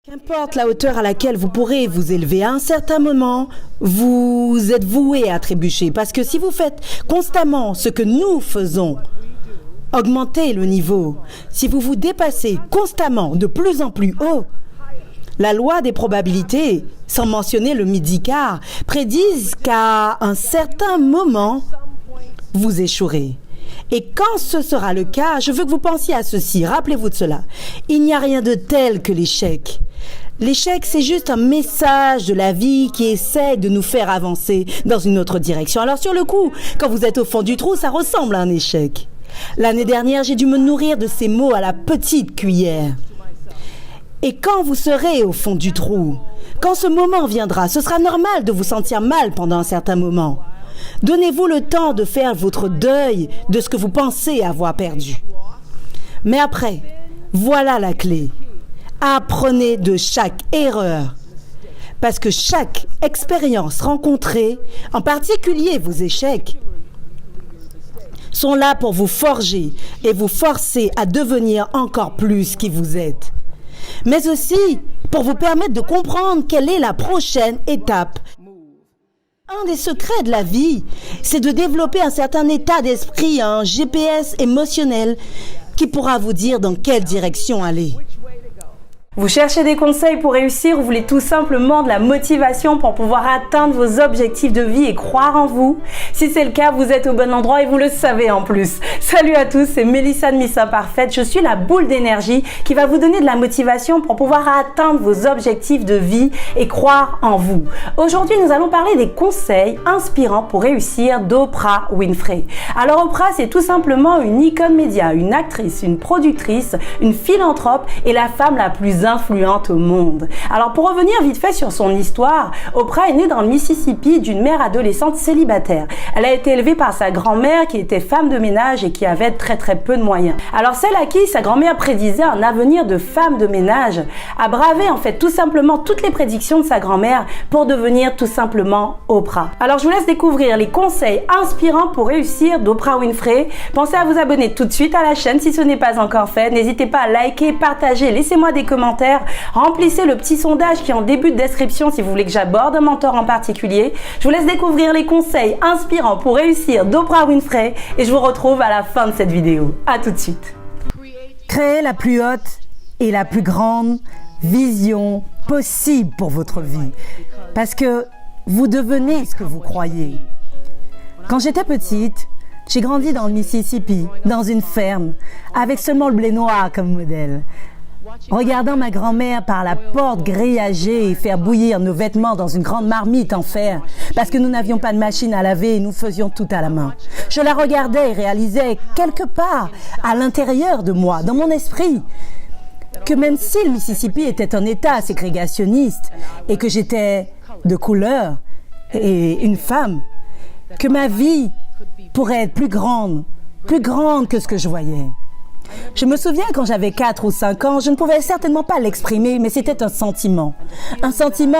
Qu'importe la hauteur à laquelle vous pourrez vous élever, à un certain moment, vous êtes voué à trébucher. Parce que si vous faites constamment ce que nous faisons, augmentez le niveau. Si vous vous dépassez constamment de plus en plus haut, la loi des probabilités, sans mentionner le midi-quart, prédisent qu'à un certain moment, vous échouerez. Et quand ce sera le cas, je veux que vous pensiez à ceci, rappelez-vous de cela. Il n'y a rien de tel que l'échec. L'échec, c'est juste un message de la vie qui essaie de nous faire avancer dans une autre direction. Alors sur le coup, quand vous êtes au fond du trou, ça ressemble à un échec. L'année dernière, j'ai dû me nourrir de ces mots à la petite cuillère. Et quand vous serez au fond du trou, quand ce moment viendra, ce sera normal de vous sentir mal pendant un certain moment. Donnez-vous le temps de faire votre deuil de ce que vous pensez avoir perdu. Mais après, voilà la clé. Apprenez de chaque erreur. Parce que chaque expérience rencontrée, en particulier vos échecs, sont là pour vous forger et vous forcer à devenir encore plus qui vous êtes. Mais aussi pour vous permettre de comprendre quelle est la prochaine étape. Un des secrets de la vie, c'est de développer un certain état d'esprit, un GPS émotionnel qui pourra vous dire dans quelle direction aller. Vous cherchez des conseils pour réussir ou vous voulez tout simplement de la motivation pour pouvoir atteindre vos objectifs de vie et croire en vous? Si c'est le cas, vous êtes au bon endroit et vous le savez en plus. Salut à tous, c'est Mélissa de Miss Imparfaite. Je suis la boule d'énergie qui va vous donner de la motivation pour pouvoir atteindre vos objectifs de vie et croire en vous. Aujourd'hui, nous allons parler des conseils inspirants pour réussir d'Oprah Winfrey. Alors Oprah, c'est tout simplement une icône média, une actrice, une productrice, une philanthrope et la femme la plus influente au monde. Alors pour revenir vite fait sur son histoire, Oprah est née dans le Mississippi d'une mère adolescente célibataire. Elle a été élevée par sa grand-mère qui était femme de ménage et qui avait très peu de moyens. Alors celle à qui sa grand-mère prédisait un avenir de femme de ménage a bravé en fait tout simplement toutes les prédictions de sa grand-mère pour devenir tout simplement Oprah. Alors je vous laisse découvrir les conseils inspirants pour réussir d'Oprah Winfrey. Pensez à vous abonner tout de suite à la chaîne si ce n'est pas encore fait. N'hésitez pas à liker, partager, laissez-moi des commentaires. Remplissez le petit sondage qui est en début de description si vous voulez que j'aborde un mentor en particulier. Je vous laisse découvrir les conseils inspirants pour réussir d'Oprah Winfrey et je vous retrouve à la fin de cette vidéo. À tout de suite. Créez la plus haute et la plus grande vision possible pour votre vie. Parce que vous devenez ce que vous croyez. Quand j'étais petite, j'ai grandi dans le Mississippi, dans une ferme, avec seulement le blé noir comme modèle. Regardant ma grand-mère par la porte grillagée et faire bouillir nos vêtements dans une grande marmite en fer, parce que nous n'avions pas de machine à laver et nous faisions tout à la main. Je la regardais et réalisais quelque part à l'intérieur de moi, dans mon esprit, que même si le Mississippi était un État ségrégationniste et que j'étais de couleur et une femme, que ma vie pourrait être plus grande que ce que je voyais. Je me souviens quand j'avais 4 ou 5 ans, je ne pouvais certainement pas l'exprimer, mais c'était un sentiment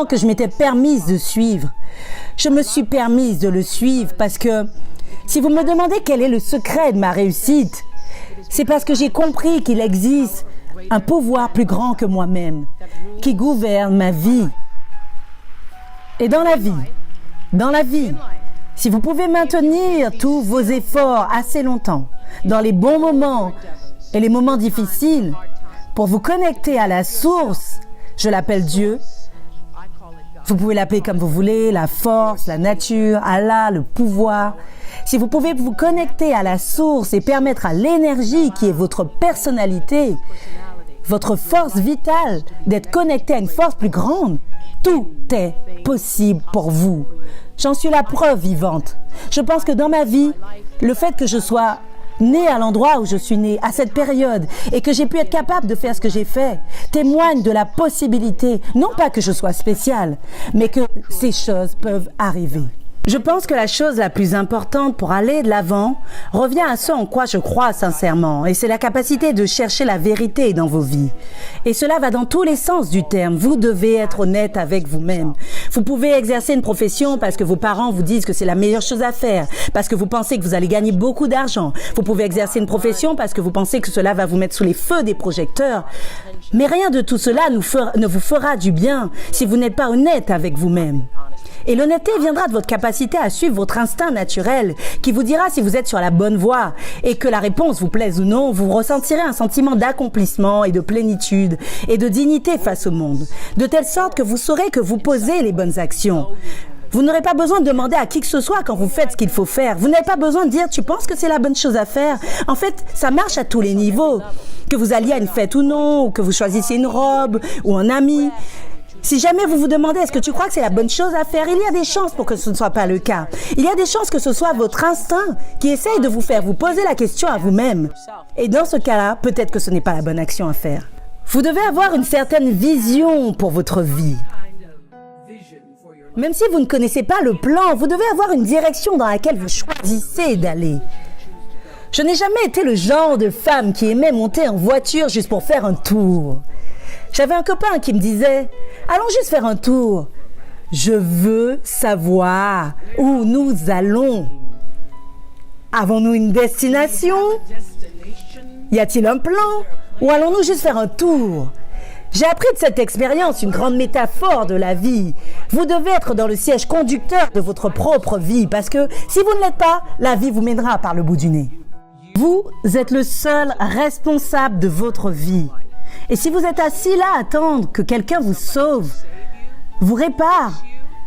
que je m'étais permise de suivre. Je me suis permise de le suivre parce que si vous me demandez quel est le secret de ma réussite, c'est parce que j'ai compris qu'il existe un pouvoir plus grand que moi-même, qui gouverne ma vie. Et dans la vie, si vous pouvez maintenir tous vos efforts assez longtemps, dans les bons moments et les moments difficiles, pour vous connecter à la source, je l'appelle Dieu, vous pouvez l'appeler comme vous voulez, la force, la nature, Allah, le pouvoir. Si vous pouvez vous connecter à la source et permettre à l'énergie qui est votre personnalité, votre force vitale, d'être connecté à une force plus grande, tout est possible pour vous. J'en suis la preuve vivante. Je pense que dans ma vie, le fait que je sois née à l'endroit où je suis née, à cette période, et que j'ai pu être capable de faire ce que j'ai fait, témoigne de la possibilité, non pas que je sois spéciale, mais que ces choses peuvent arriver. Je pense que la chose la plus importante pour aller de l'avant revient à ce en quoi je crois sincèrement, et c'est la capacité de chercher la vérité dans vos vies. Et cela va dans tous les sens du terme. Vous devez être honnête avec vous-même. Vous pouvez exercer une profession parce que vos parents vous disent que c'est la meilleure chose à faire, parce que vous pensez que vous allez gagner beaucoup d'argent. Vous pouvez exercer une profession parce que vous pensez que cela va vous mettre sous les feux des projecteurs. Mais rien de tout cela ne vous fera du bien si vous n'êtes pas honnête avec vous-même. Et l'honnêteté viendra de votre capacité à suivre votre instinct naturel qui vous dira si vous êtes sur la bonne voie et que la réponse vous plaise ou non, vous ressentirez un sentiment d'accomplissement et de plénitude et de dignité face au monde, de telle sorte que vous saurez que vous posez les bonnes actions. Vous n'aurez pas besoin de demander à qui que ce soit quand vous faites ce qu'il faut faire. Vous n'avez pas besoin de dire « tu penses que c'est la bonne chose à faire ?» En fait, ça marche à tous les niveaux. Que vous alliez à une fête ou non, ou que vous choisissiez une robe ou un ami. Si jamais vous vous demandez est-ce que tu crois que c'est la bonne chose à faire, il y a des chances pour que ce ne soit pas le cas. Il y a des chances que ce soit votre instinct qui essaye de vous faire vous poser la question à vous-même. Et dans ce cas-là, peut-être que ce n'est pas la bonne action à faire. Vous devez avoir une certaine vision pour votre vie. Même si vous ne connaissez pas le plan, vous devez avoir une direction dans laquelle vous choisissez d'aller. Je n'ai jamais été le genre de femme qui aimait monter en voiture juste pour faire un tour. J'avais un copain qui me disait « Allons juste faire un tour. Je veux savoir où nous allons. Avons-nous une destination? Y a-t-il un plan? Ou allons-nous juste faire un tour ?» J'ai appris de cette expérience une grande métaphore de la vie. Vous devez être dans le siège conducteur de votre propre vie parce que si vous ne l'êtes pas, la vie vous mènera par le bout du nez. Vous êtes le seul responsable de votre vie. Et si vous êtes assis là à attendre que quelqu'un vous sauve, vous répare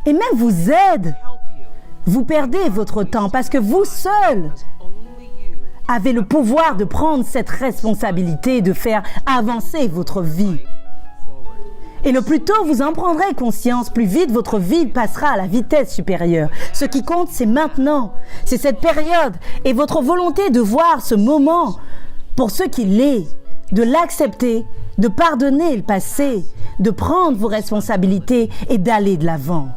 et même vous aide, vous perdez votre temps parce que vous seul avez le pouvoir de prendre cette responsabilité et de faire avancer votre vie. Et le plus tôt vous en prendrez conscience, plus vite votre vie passera à la vitesse supérieure. Ce qui compte, c'est maintenant. C'est cette période et votre volonté de voir ce moment pour ce qu'il est, de l'accepter, de pardonner le passé, de prendre vos responsabilités et d'aller de l'avant.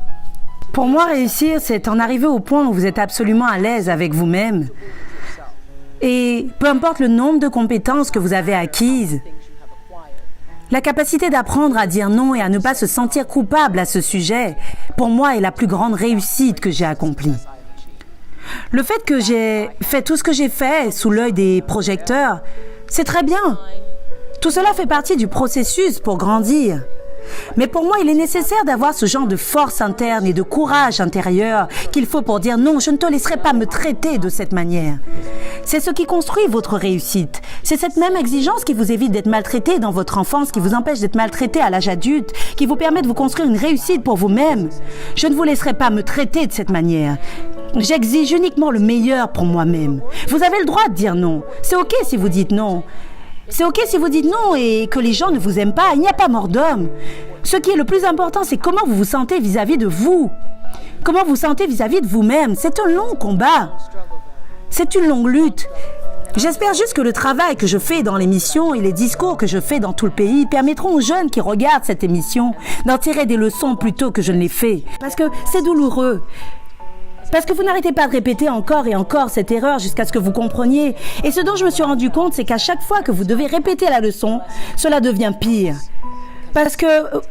Pour moi, réussir, c'est en arriver au point où vous êtes absolument à l'aise avec vous-même. Et peu importe le nombre de compétences que vous avez acquises, la capacité d'apprendre à dire non et à ne pas se sentir coupable à ce sujet, pour moi, est la plus grande réussite que j'ai accomplie. Le fait que j'ai fait tout ce que j'ai fait sous l'œil des projecteurs, c'est très bien. Tout cela fait partie du processus pour grandir. Mais pour moi, il est nécessaire d'avoir ce genre de force interne et de courage intérieur qu'il faut pour dire non, je ne te laisserai pas me traiter de cette manière. C'est ce qui construit votre réussite. C'est cette même exigence qui vous évite d'être maltraité dans votre enfance, qui vous empêche d'être maltraité à l'âge adulte, qui vous permet de vous construire une réussite pour vous-même. Je ne vous laisserai pas me traiter de cette manière. J'exige uniquement le meilleur pour moi-même. Vous avez le droit de dire non. C'est OK si vous dites non. C'est OK si vous dites non et que les gens ne vous aiment pas, il n'y a pas mort d'homme. Ce qui est le plus important, c'est comment vous vous sentez vis-à-vis de vous. Comment vous vous sentez vis-à-vis de vous-même. C'est un long combat. C'est une longue lutte. J'espère juste que le travail que je fais dans l'émission et les discours que je fais dans tout le pays permettront aux jeunes qui regardent cette émission d'en tirer des leçons plutôt que je ne l'ai fait. Parce que c'est douloureux. Parce que vous n'arrêtez pas de répéter encore et encore cette erreur jusqu'à ce que vous compreniez. Et ce dont je me suis rendu compte, c'est qu'à chaque fois que vous devez répéter la leçon, cela devient pire. Parce que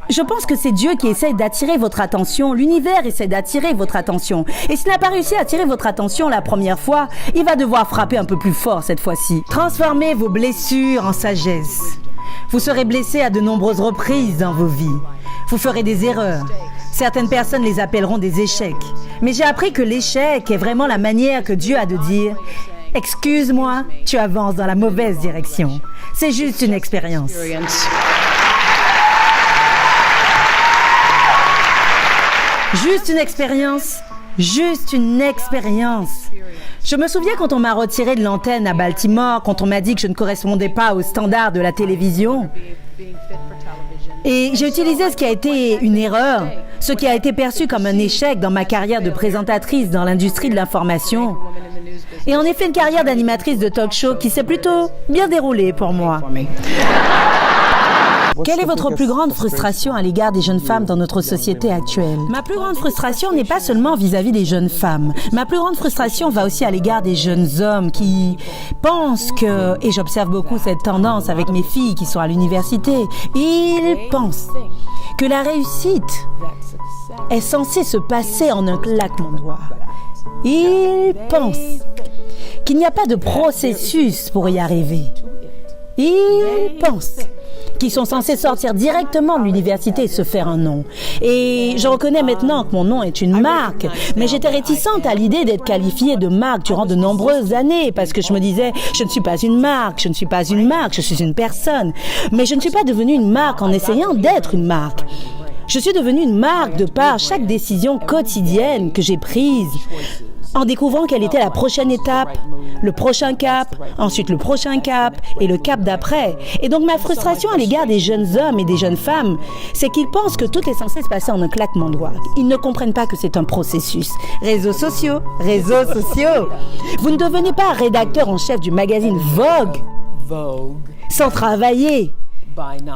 je pense que c'est Dieu qui essaye d'attirer votre attention. L'univers essaie d'attirer votre attention. Et s'il n'a pas réussi à attirer votre attention la première fois, il va devoir frapper un peu plus fort cette fois-ci. Transformez vos blessures en sagesse. Vous serez blessé à de nombreuses reprises dans vos vies. Vous ferez des erreurs. Certaines personnes les appelleront des échecs. Mais j'ai appris que l'échec est vraiment la manière que Dieu a de dire « Excuse-moi, tu avances dans la mauvaise direction. C'est juste une expérience. » Juste une expérience. Juste une expérience. Je me souviens quand on m'a retiré de l'antenne à Baltimore, quand on m'a dit que je ne correspondais pas aux standards de la télévision. Et j'ai utilisé ce qui a été une erreur, ce qui a été perçu comme un échec dans ma carrière de présentatrice dans l'industrie de l'information. Et en effet, une carrière d'animatrice de talk show qui s'est plutôt bien déroulée pour moi. Quelle est votre plus grande frustration à l'égard des jeunes femmes dans notre société actuelle? Ma plus grande frustration n'est pas seulement vis-à-vis des jeunes femmes. Ma plus grande frustration va aussi à l'égard des jeunes hommes qui pensent que, et j'observe beaucoup cette tendance avec mes filles qui sont à l'université, ils pensent que la réussite est censée se passer en un claquement de doigts. Ils pensent qu'il n'y a pas de processus pour y arriver. Ils pensent qu'ils sont censés sortir directement de l'université et se faire un nom. Et je reconnais maintenant que mon nom est une marque, mais j'étais réticente à l'idée d'être qualifiée de marque durant de nombreuses années parce que je me disais, je ne suis pas une marque, je ne suis pas une marque, je suis une personne. Mais je ne suis pas devenue une marque en essayant d'être une marque. Je suis devenue une marque de par chaque décision quotidienne que j'ai prise, en découvrant quelle était la prochaine étape, le prochain cap, ensuite le prochain cap et le cap d'après. Et donc ma frustration à l'égard des jeunes hommes et des jeunes femmes, c'est qu'ils pensent que tout est censé se passer en un claquement de doigts. Ils ne comprennent pas que c'est un processus. Réseaux sociaux. Vous ne devenez pas rédacteur en chef du magazine Vogue sans travailler.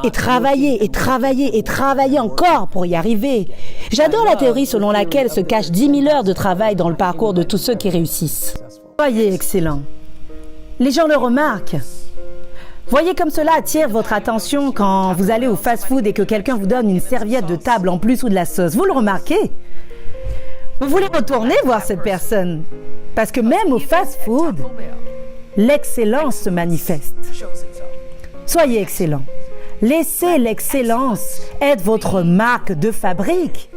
Et travailler encore pour y arriver. J'adore la théorie selon laquelle se cachent 10 000 heures de travail dans le parcours de tous ceux qui réussissent. Soyez excellent. Les gens le remarquent. Voyez comme cela attire votre attention quand vous allez au fast-food et que quelqu'un vous donne une serviette de table en plus ou de la sauce. Vous le remarquez. Vous voulez retourner voir cette personne. Parce que même au fast-food, l'excellence se manifeste. Soyez excellent. Laissez l'excellence être votre marque de fabrique.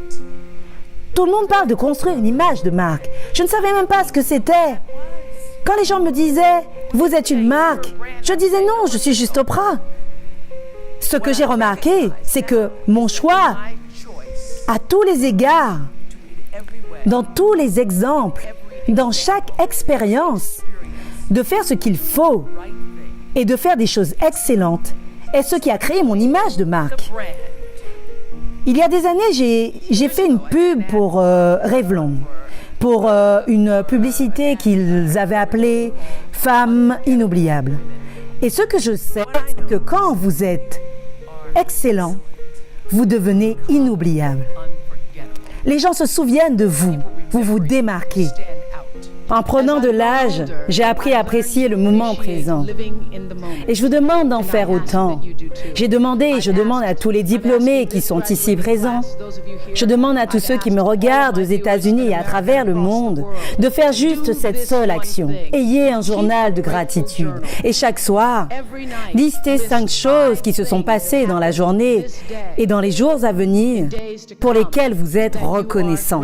Tout le monde parle de construire une image de marque. Je ne savais même pas ce que c'était. Quand les gens me disaient « Vous êtes une marque », je disais « Non, je suis juste Oprah ». Ce que j'ai remarqué, c'est que mon choix, à tous les égards, dans tous les exemples, dans chaque expérience, de faire ce qu'il faut et de faire des choses excellentes, est ce qui a créé mon image de marque. Il y a des années, j'ai fait une pub pour Revlon, pour une publicité qu'ils avaient appelée « Femmes inoubliables ». Et ce que je sais, c'est que quand vous êtes excellent, vous devenez inoubliable. Les gens se souviennent de vous, vous vous démarquez. En prenant de l'âge, j'ai appris à apprécier le moment présent. Et je vous demande d'en faire autant. J'ai demandé et je demande à tous les diplômés qui sont ici présents, je demande à tous ceux qui me regardent aux États-Unis et à travers le monde, de faire juste cette seule action. Ayez un journal de gratitude. Et chaque soir, listez 5 choses qui se sont passées dans la journée et dans les jours à venir pour lesquelles vous êtes reconnaissant.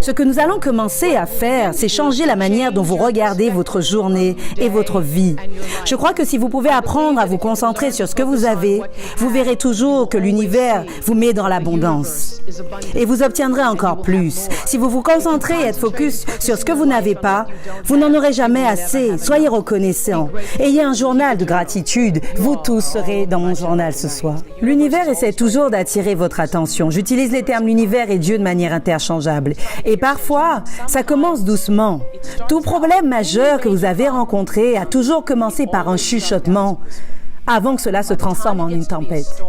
Ce que nous allons commencer à faire, c'est changer la manière dont vous regardez votre journée et votre vie. Je crois que si vous pouvez apprendre à vous concentrer sur ce que vous avez, vous verrez toujours que l'univers vous met dans l'abondance. Et vous obtiendrez encore plus. Si vous vous concentrez et êtes focus sur ce que vous n'avez pas, vous n'en aurez jamais assez. Soyez reconnaissants. Ayez un journal de gratitude. Vous tous serez dans mon journal ce soir. L'univers essaie toujours d'attirer votre attention. J'utilise les termes l'univers et Dieu de manière interchangeable. Et parfois, ça commence doucement. Tout problème majeur que vous avez rencontré a toujours commencé par un chuchotement avant que cela se transforme en une tempête.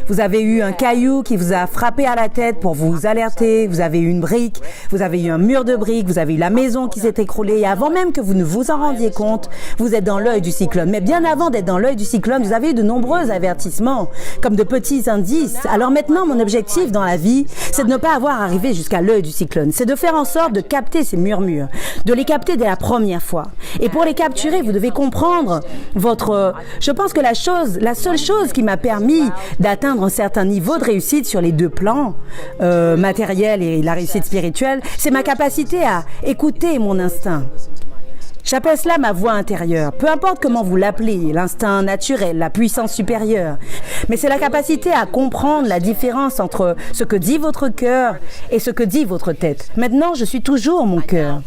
Vous avez eu un caillou qui vous a frappé à la tête pour vous alerter, vous avez eu une brique, vous avez eu un mur de briques, vous avez eu la maison qui s'est écroulée et avant même que vous ne vous en rendiez compte, vous êtes dans l'œil du cyclone. Mais bien avant d'être dans l'œil du cyclone, vous avez eu de nombreux avertissements, comme de petits indices. Alors maintenant, mon objectif dans la vie, c'est de ne pas avoir arrivé jusqu'à l'œil du cyclone. C'est de faire en sorte de capter ces murmures, de les capter dès la première fois. Et pour les capturer, vous devez comprendre Je pense que la seule chose qui m'a permis d'atteindre un certain niveau de réussite sur les 2 plans, matériel et la réussite spirituelle, c'est ma capacité à écouter mon instinct. J'appelle cela ma voix intérieure. Peu importe comment vous l'appelez, l'instinct naturel, la puissance supérieure. Mais c'est la capacité à comprendre la différence entre ce que dit votre cœur et ce que dit votre tête. Maintenant, je suis toujours mon cœur.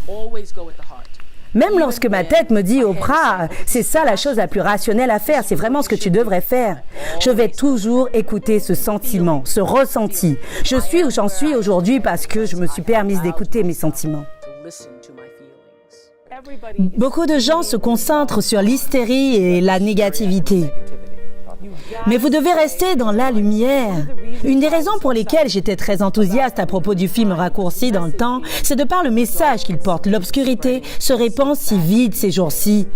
Même lorsque ma tête me dit « Oprah, c'est ça la chose la plus rationnelle à faire, c'est vraiment ce que tu devrais faire », je vais toujours écouter ce sentiment, ce ressenti. Je suis où j'en suis aujourd'hui parce que je me suis permise d'écouter mes sentiments. Beaucoup de gens se concentrent sur l'hystérie et la négativité. Mais vous devez rester dans la lumière. Une des raisons pour lesquelles j'étais très enthousiaste à propos du film Raccourci dans le temps, c'est de par le message qu'il porte. L'obscurité se répand si vite ces jours-ci.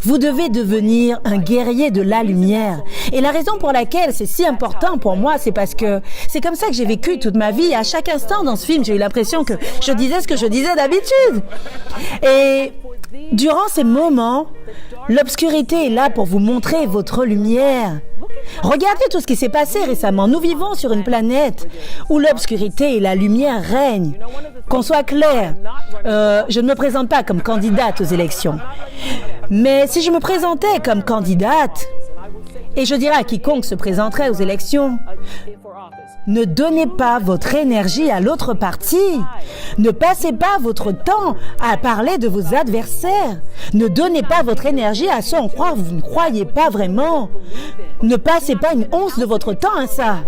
Vous devez devenir un guerrier de la lumière. Et la raison pour laquelle c'est si important pour moi, c'est parce que c'est comme ça que j'ai vécu toute ma vie. À chaque instant dans ce film, j'ai eu l'impression que je disais ce que je disais d'habitude. Et durant ces moments, l'obscurité est là pour vous montrer votre lumière. Regardez tout ce qui s'est passé récemment. Nous vivons sur une planète où l'obscurité et la lumière règnent. Qu'on soit clair, je ne me présente pas comme candidate aux élections. Mais si je me présentais comme candidate, et je dirais à quiconque se présenterait aux élections, ne donnez pas votre énergie à l'autre parti. Ne passez pas votre temps à parler de vos adversaires. Ne donnez pas votre énergie à ceux en quoi vous ne croyez pas vraiment. Ne passez pas une once de votre temps à ça.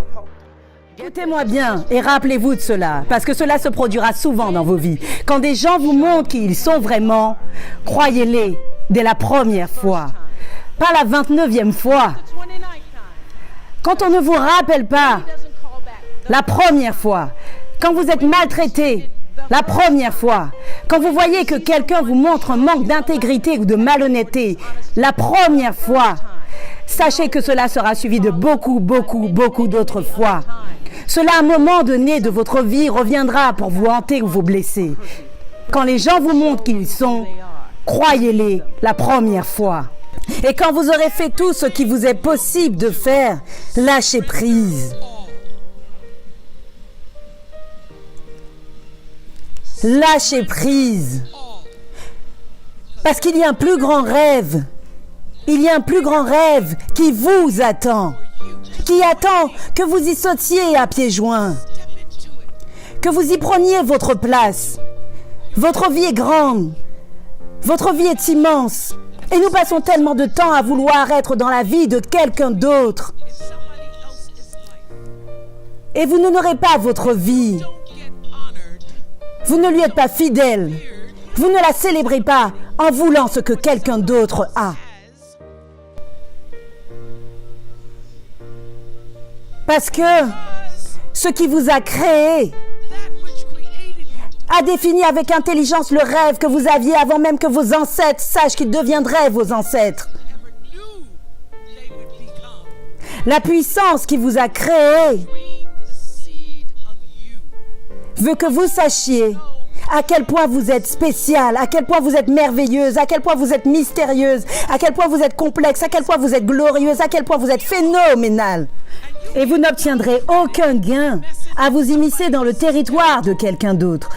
Écoutez-moi bien et rappelez-vous de cela, parce que cela se produira souvent dans vos vies. Quand des gens vous montrent qui ils sont vraiment, croyez-les dès la première fois, pas la 29e fois. Quand on ne vous rappelle pas, la première fois, quand vous êtes maltraité, la première fois, quand vous voyez que quelqu'un vous montre un manque d'intégrité ou de malhonnêteté, la première fois, sachez que cela sera suivi de beaucoup d'autres fois. Cela, à un moment donné de votre vie, reviendra pour vous hanter ou vous blesser. Quand les gens vous montrent qui ils sont, croyez-les la première fois. Et quand vous aurez fait tout ce qui vous est possible de faire, lâchez prise. Lâchez prise. Parce qu'il y a un plus grand rêve. Il y a un plus grand rêve qui vous attend. Qui attend que vous y sautiez à pieds joints. Que vous y preniez votre place. Votre vie est grande. Votre vie est immense. Et nous passons tellement de temps à vouloir être dans la vie de quelqu'un d'autre. Et vous n'honorez pas votre vie. Vous ne lui êtes pas fidèle. Vous ne la célébrez pas en voulant ce que quelqu'un d'autre a. Parce que ce qui vous a créé a défini avec intelligence le rêve que vous aviez avant même que vos ancêtres sachent qu'ils deviendraient vos ancêtres. La puissance qui vous a créé veut que vous sachiez à quel point vous êtes spécial, à quel point vous êtes merveilleuse, à quel point vous êtes mystérieuse, à quel point vous êtes complexe, à quel point vous êtes glorieuse, à quel point vous êtes phénoménale. Et vous n'obtiendrez aucun gain à vous immiscer dans le territoire de quelqu'un d'autre.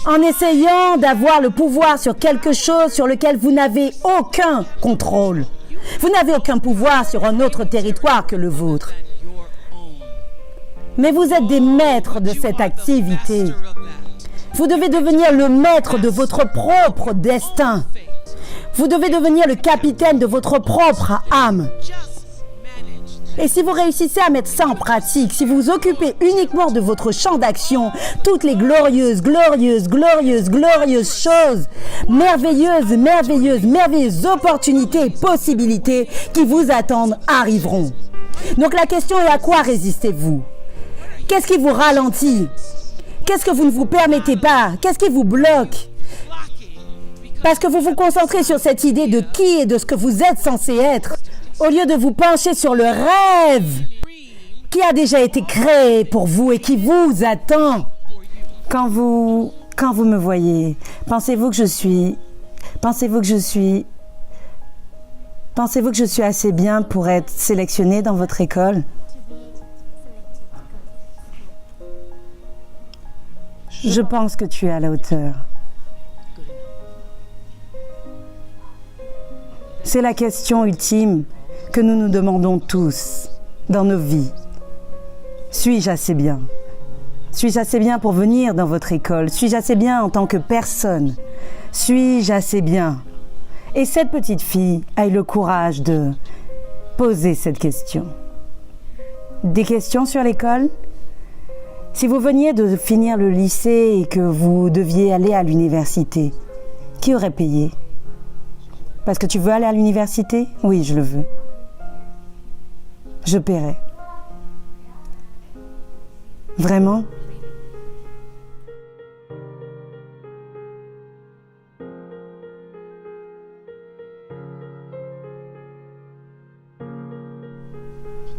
En essayant d'avoir le pouvoir sur quelque chose sur lequel vous n'avez aucun contrôle. Vous n'avez aucun pouvoir sur un autre territoire que le vôtre. Mais vous êtes des maîtres de cette activité. Vous devez devenir le maître de votre propre destin. Vous devez devenir le capitaine de votre propre âme. Et si vous réussissez à mettre ça en pratique, si vous vous occupez uniquement de votre champ d'action, toutes les glorieuses choses, merveilleuses opportunités et possibilités qui vous attendent arriveront. Donc la question est: à quoi résistez-vous? Qu'est-ce qui vous ralentit? Qu'est-ce que vous ne vous permettez pas? Qu'est-ce qui vous bloque? Parce que vous vous concentrez sur cette idée de qui et de ce que vous êtes censé être, au lieu de vous pencher sur le rêve qui a déjà été créé pour vous et qui vous attend. Quand vous me voyez, pensez-vous que je suis assez bien pour être sélectionnée dans votre école? Je pense que tu es à la hauteur. C'est la question ultime que nous nous demandons tous dans nos vies. Suis-je assez bien? Suis-je assez bien pour venir dans votre école? Suis-je assez bien en tant que personne? Suis-je assez bien? Et cette petite fille a eu le courage de poser cette question. Des questions sur l'école? Si vous veniez de finir le lycée et que vous deviez aller à l'université, qui aurait payé? Parce que tu veux aller à l'université? Oui, je le veux. Je paierai. Vraiment?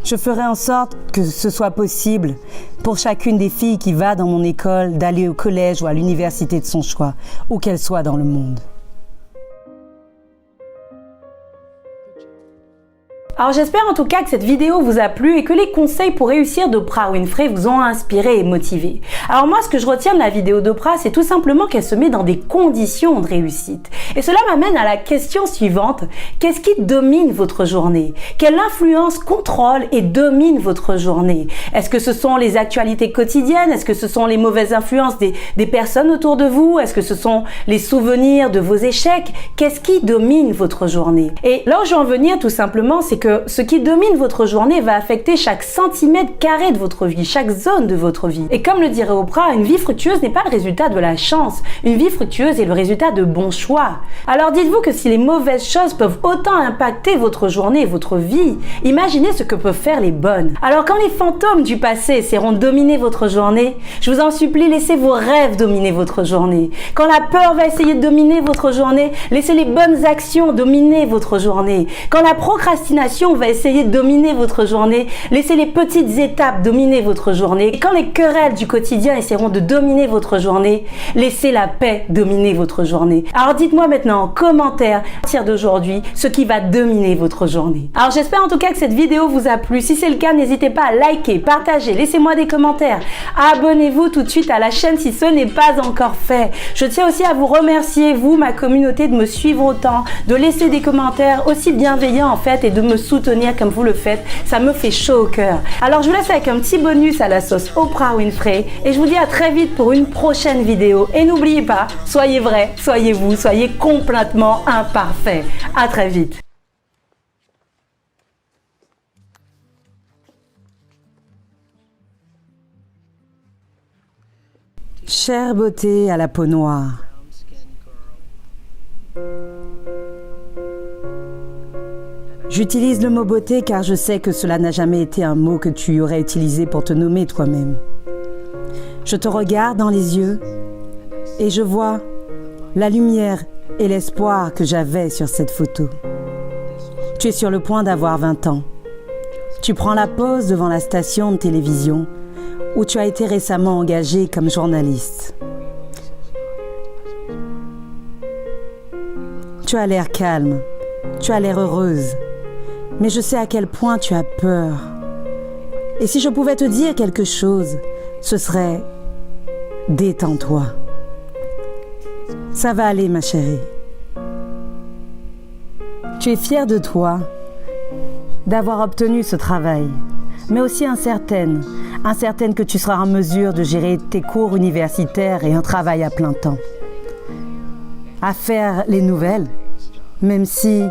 Je ferai en sorte que ce soit possible pour chacune des filles qui va dans mon école d'aller au collège ou à l'université de son choix, où qu'elle soit dans le monde. Alors j'espère en tout cas que cette vidéo vous a plu et que les conseils pour réussir d'Oprah Winfrey vous ont inspiré et motivé. Alors moi, ce que je retiens de la vidéo d'Oprah, c'est tout simplement qu'elle se met dans des conditions de réussite. Et cela m'amène à la question suivante. Qu'est-ce qui domine votre journée? Quelle influence contrôle et domine votre journée? Est-ce que ce sont les actualités quotidiennes? Est-ce que ce sont les mauvaises influences des personnes autour de vous? Est-ce que ce sont les souvenirs de vos échecs? Qu'est-ce qui domine votre journée? Et là où je veux en venir tout simplement, c'est que ce qui domine votre journée va affecter chaque centimètre carré de votre vie, chaque zone de votre vie. Et comme le dirait Oprah, une vie fructueuse n'est pas le résultat de la chance. Une vie fructueuse est le résultat de bons choix. Alors dites-vous que si les mauvaises choses peuvent autant impacter votre journée et votre vie, imaginez ce que peuvent faire les bonnes. Alors quand les fantômes du passé essaieront de dominer votre journée, je vous en supplie, laissez vos rêves dominer votre journée. Quand la peur va essayer de dominer votre journée, laissez les bonnes actions dominer votre journée. Quand la procrastination va essayer de dominer votre journée, laissez les petites étapes dominer votre journée. Et quand les querelles du quotidien essaieront de dominer votre journée, laissez la paix dominer votre journée. Alors dites-moi maintenant en commentaire, à partir d'aujourd'hui, ce qui va dominer votre journée. Alors j'espère en tout cas que cette vidéo vous a plu. Si c'est le cas, n'hésitez pas à liker, partager, laissez-moi des commentaires. Abonnez-vous tout de suite à la chaîne si ce n'est pas encore fait. Je tiens aussi à vous remercier, vous, ma communauté, de me suivre autant, de laisser des commentaires aussi bienveillants en fait et de me soutenir comme vous le faites. Ça me fait chaud au cœur. Alors je vous laisse avec un petit bonus à la sauce Oprah Winfrey et je vous dis à très vite pour une prochaine vidéo. Et n'oubliez pas, soyez vrai, soyez vous, soyez complètement imparfait. À très vite. Chère beauté à la peau noire, j'utilise le mot beauté car je sais que cela n'a jamais été un mot que tu aurais utilisé pour te nommer toi-même. Je te regarde dans les yeux et je vois la lumière et l'espoir que j'avais sur cette photo. Tu es sur le point d'avoir 20 ans. Tu prends la pause devant la station de télévision où tu as été récemment engagée comme journaliste. Tu as l'air calme, tu as l'air heureuse, mais je sais à quel point tu as peur. Et si je pouvais te dire quelque chose, ce serait « détends-toi ». Ça va aller, ma chérie. Tu es fière de toi, d'avoir obtenu ce travail, mais aussi incertaine que tu seras en mesure de gérer tes cours universitaires et un travail à plein temps. À faire les nouvelles, même si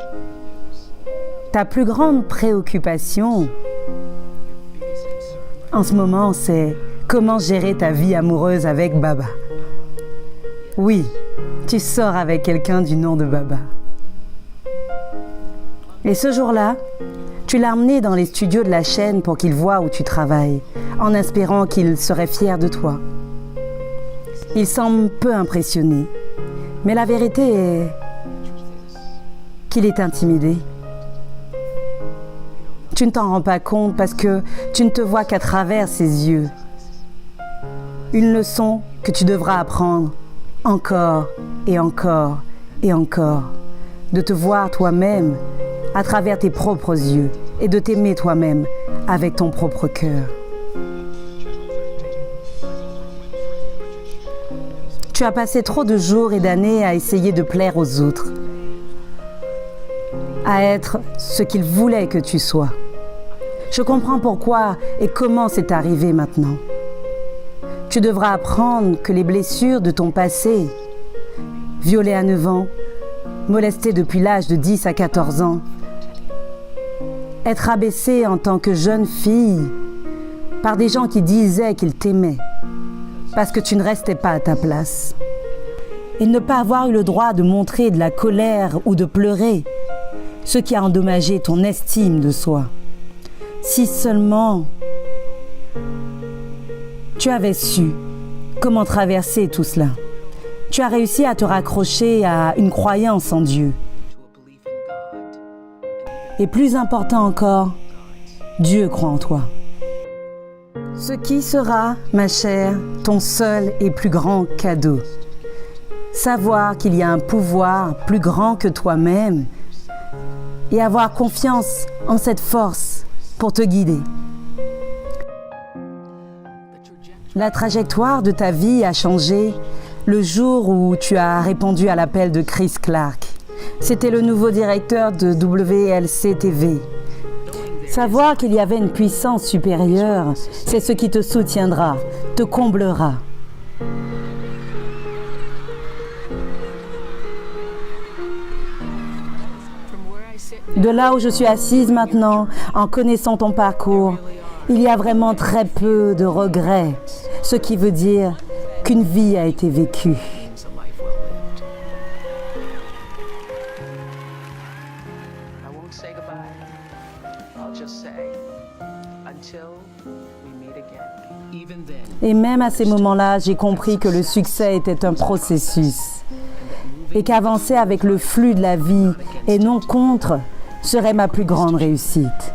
ta plus grande préoccupation en ce moment, c'est comment gérer ta vie amoureuse avec Baba. Oui, tu sors avec quelqu'un du nom de Baba. Et ce jour-là, tu l'as emmené dans les studios de la chaîne pour qu'il voie où tu travailles, en espérant qu'il serait fier de toi. Il semble peu impressionné, mais la vérité est qu'il est intimidé. Tu ne t'en rends pas compte parce que tu ne te vois qu'à travers ses yeux. Une leçon que tu devras apprendre encore et encore et encore, de te voir toi-même à travers tes propres yeux et de t'aimer toi-même avec ton propre cœur. Tu as passé trop de jours et d'années à essayer de plaire aux autres, à être ce qu'ils voulaient que tu sois. Je comprends pourquoi et comment c'est arrivé maintenant. Tu devras apprendre que les blessures de ton passé, violée à 9 ans, molestée depuis l'âge de 10 à 14 ans, être abaissée en tant que jeune fille par des gens qui disaient qu'ils t'aimaient parce que tu ne restais pas à ta place. et ne pas avoir eu le droit de montrer de la colère ou de pleurer, ce qui a endommagé ton estime de soi. Si seulement tu avais su comment traverser tout cela. Tu as réussi à te raccrocher à une croyance en Dieu. Et plus important encore, Dieu croit en toi. Ce qui sera, ma chère, ton seul et plus grand cadeau. Savoir qu'il y a un pouvoir plus grand que toi-même et avoir confiance en cette force pour te guider. La trajectoire de ta vie a changé le jour où tu as répondu à l'appel de Chris Clark. C'était le nouveau directeur de WLC TV. Savoir qu'il y avait une puissance supérieure, c'est ce qui te soutiendra, te comblera. De là où je suis assise maintenant, en connaissant ton parcours, il y a vraiment très peu de regrets, ce qui veut dire qu'une vie a été vécue. Et même à ces moments-là, j'ai compris que le succès était un processus et qu'avancer avec le flux de la vie et non contre serait ma plus grande réussite.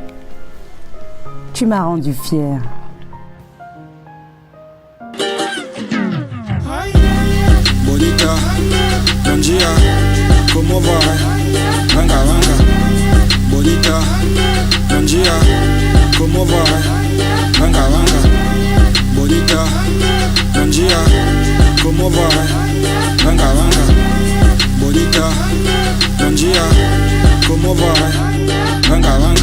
Tu m'as rendu fière. Bonita, Nanjia, como va? Venga, venga. Bonita, Nanjia, como va? Venga, venga. Bonita, Nanjia, como va? Venga, venga. Bonita, Nanjia, como va? Venga, venga.